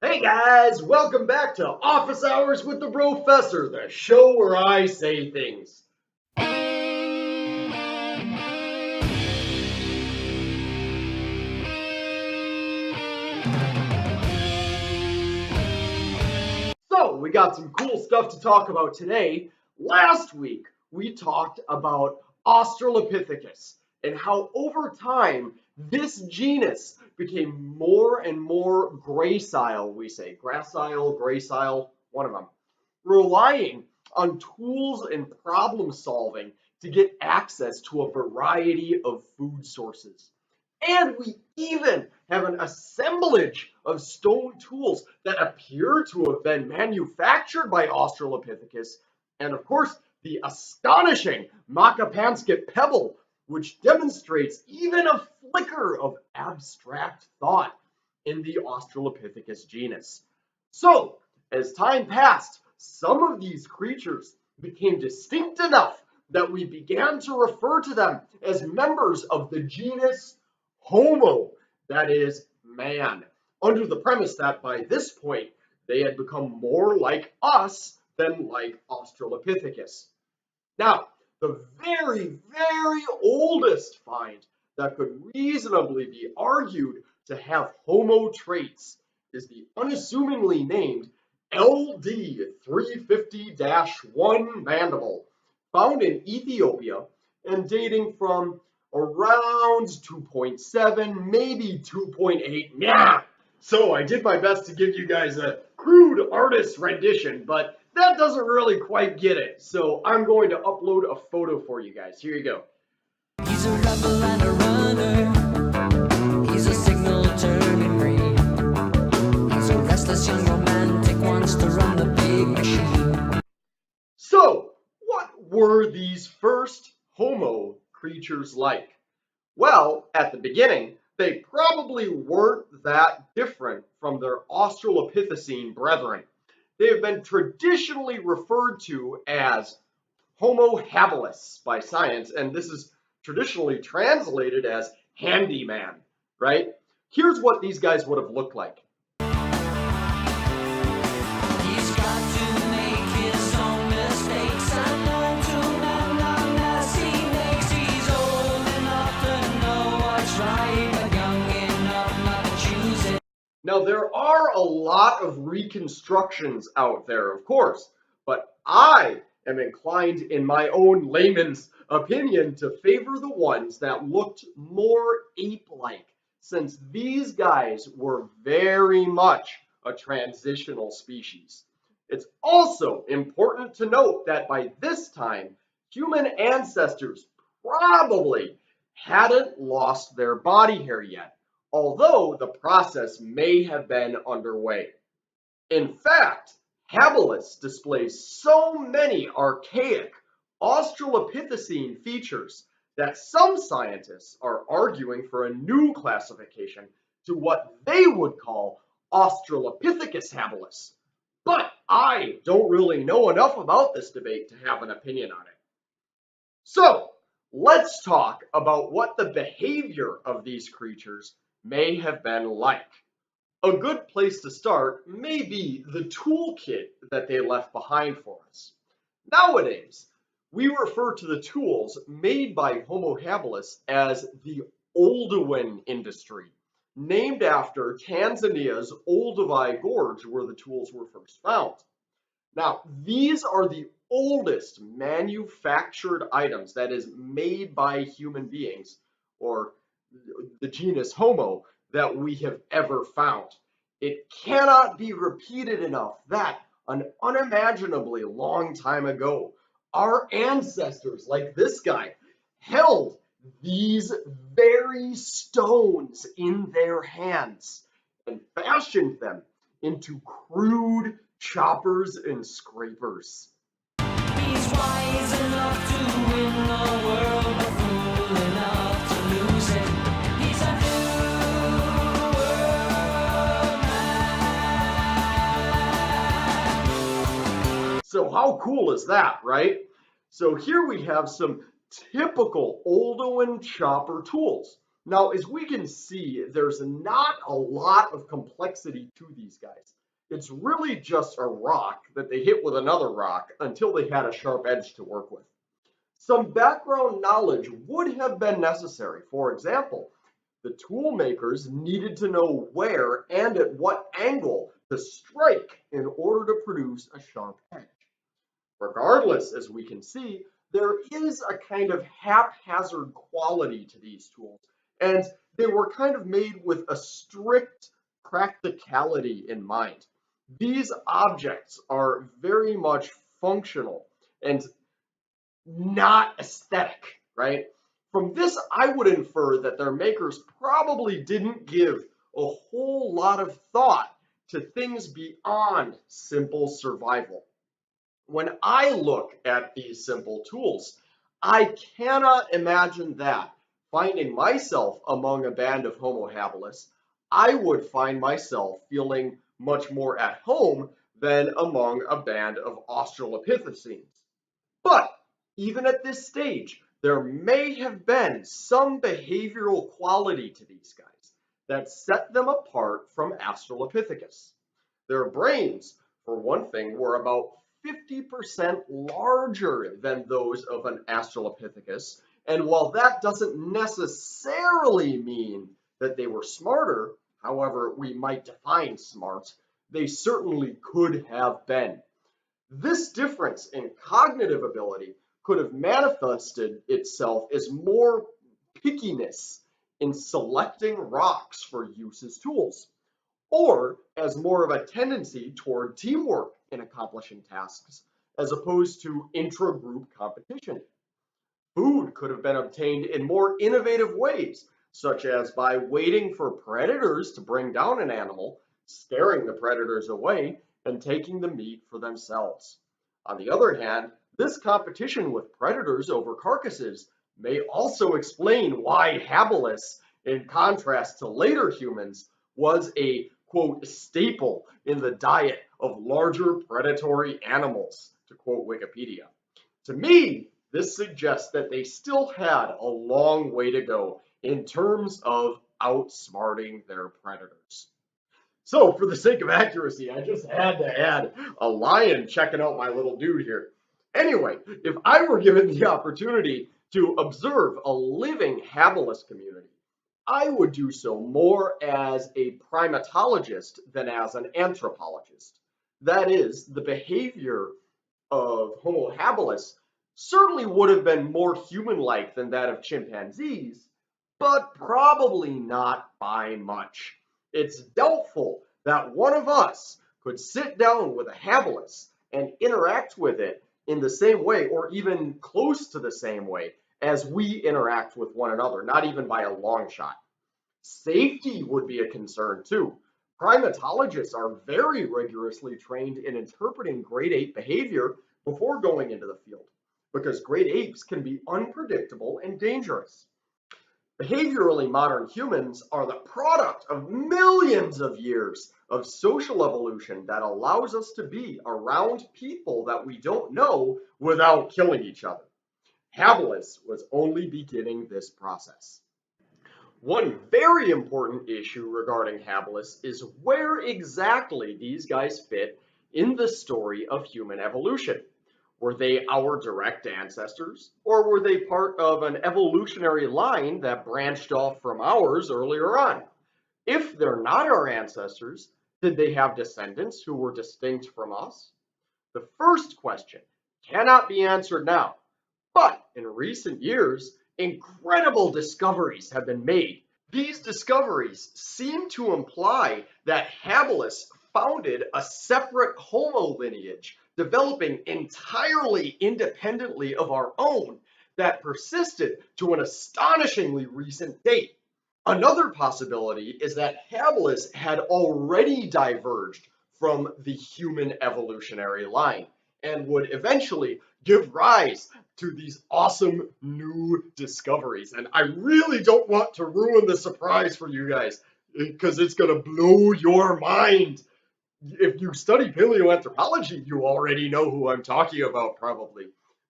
Hey guys, welcome back to Office Hours with the Professor, the show where I say things. So, we got some cool stuff to talk about today. Last week, we talked about Australopithecus and how over time this genus became more and more gracile, we say, gracile, one of them, relying on tools and problem solving to get access to a variety of food sources. And we even have an assemblage of stone tools that appear to have been manufactured by Australopithecus. And of course, the astonishing Makapansket pebble, which demonstrates even a flicker of abstract thought in the Australopithecus genus. So, as time passed, some of these creatures became distinct enough that we began to refer to them as members of the genus Homo, that is, man, under the premise that by this point they had become more like us than like Australopithecus. Now, the very oldest find that could reasonably be argued to have Homo traits is the unassumingly named LD 350-1 mandible, found in Ethiopia and dating from around 2.7, maybe 2.8. Yeah. So I did my best to give you guys a crude artist rendition, but that doesn't really quite get it. So I'm going to upload a photo for you guys. Here you go. He's a rebel and a runner. He's a signal turning green. He's a restless young romantic, wants to run the big machine. So, what were these first Homo creatures like? Well, at the beginning, they probably weren't that different from their Australopithecine brethren. They have been traditionally referred to as Homo habilis by science, and this is traditionally translated as handyman, right? Here's what these guys would have looked like. He's got to make his own mistakes and learn to mend the mess he makes. He's old enough to know what's right, but young enough not to choose it. Now, there are a lot of reconstructions out there, of course, but I am inclined, in my own layman's opinion, to favor the ones that looked more ape-like, since these guys were very much a transitional species. It's also important to note that by this time, human ancestors probably hadn't lost their body hair yet, although the process may have been underway. In fact, habilis displays so many archaic Australopithecine features that some scientists are arguing for a new classification to what they would call Australopithecus habilis. But I don't really know enough about this debate to have an opinion on it. So, let's talk about what the behavior of these creatures may have been like. A good place to start may be the toolkit that they left behind for us. Nowadays, we refer to the tools made by Homo habilis as the Oldowan industry, named after Tanzania's Olduvai Gorge, where the tools were first found. Now, these are the oldest manufactured items, that is, made by human beings, or the genus Homo, that we have ever found. It cannot be repeated enough that an unimaginably long time ago, our ancestors, like this guy, held these very stones in their hands and fashioned them into crude choppers and scrapers. He's wise enough to win the world, but fool enough to lose it. He's a new world man. So how cool is that, right? So here we have some typical Oldowan chopper tools. Now, as we can see, there's not a lot of complexity to these guys. It's really just a rock that they hit with another rock until they had a sharp edge to work with. Some background knowledge would have been necessary. For example, the tool makers needed to know where and at what angle to strike in order to produce a sharp edge. Regardless, as we can see, there is a kind of haphazard quality to these tools, and they were kind of made with a strict practicality in mind. These objects are very much functional and not aesthetic, right? From this, I would infer that their makers probably didn't give a whole lot of thought to things beyond simple survival. When I look at these simple tools, I cannot imagine that finding myself among a band of Homo habilis, I would find myself feeling much more at home than among a band of Australopithecines. But even at this stage, there may have been some behavioral quality to these guys that set them apart from Australopithecus. Their brains, for one thing, were about 50% larger than those of an Australopithecus, and while that doesn't necessarily mean that they were smarter, however we might define smart, they certainly could have been. This difference in cognitive ability could have manifested itself as more pickiness in selecting rocks for use as tools, or as more of a tendency toward teamwork in accomplishing tasks, as opposed to intra-group competition. Food could have been obtained in more innovative ways, such as by waiting for predators to bring down an animal, scaring the predators away, and taking the meat for themselves. On the other hand, this competition with predators over carcasses may also explain why habilis, in contrast to later humans, was a quote staple in the diet of larger predatory animals, to quote Wikipedia. To me, this suggests that they still had a long way to go in terms of outsmarting their predators. So, for the sake of accuracy, I just had to add a lion checking out my little dude here. Anyway, if I were given the opportunity to observe a living habilis community, I would do so more as a primatologist than as an anthropologist. That is, the behavior of Homo habilis certainly would have been more human-like than that of chimpanzees, but probably not by much. It's doubtful that one of us could sit down with a habilis and interact with it in the same way, or even close to the same way, as we interact with one another, not even by a long shot. Safety would be a concern too. Primatologists are very rigorously trained in interpreting great ape behavior before going into the field, because great apes can be unpredictable and dangerous. Behaviorally modern humans are the product of millions of years of social evolution that allows us to be around people that we don't know without killing each other. Habilis was only beginning this process. One very important issue regarding habilis is where exactly these guys fit in the story of human evolution. Were they our direct ancestors, or were they part of an evolutionary line that branched off from ours earlier on? If they're not our ancestors, did they have descendants who were distinct from us? The first question cannot be answered now, but in recent years, incredible discoveries have been made. These discoveries seem to imply that habilis founded a separate Homo lineage, developing entirely independently of our own, that persisted to an astonishingly recent date. Another possibility is that habilis had already diverged from the human evolutionary line and would eventually give rise to these awesome new discoveries. And I really don't want to ruin the surprise for you guys because it's going to blow your mind. If you study paleoanthropology, you already know who I'm talking about, probably.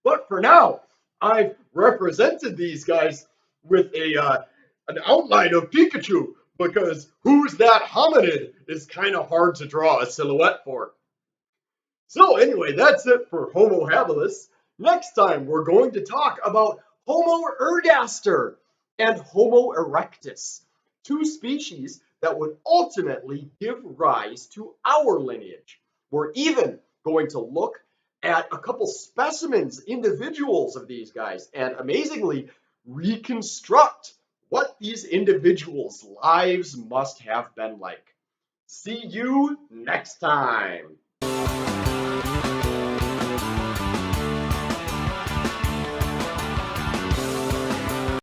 But for now, I've represented these guys with a an outline of Pikachu, because who's that hominid is kind of hard to draw a silhouette for. So anyway, that's it for Homo habilis. Next time, we're going to talk about Homo ergaster and Homo erectus, two species that would ultimately give rise to our lineage. We're even going to look at a couple specimens, individuals of these guys, and amazingly reconstruct what these individuals' lives must have been like. See you next time.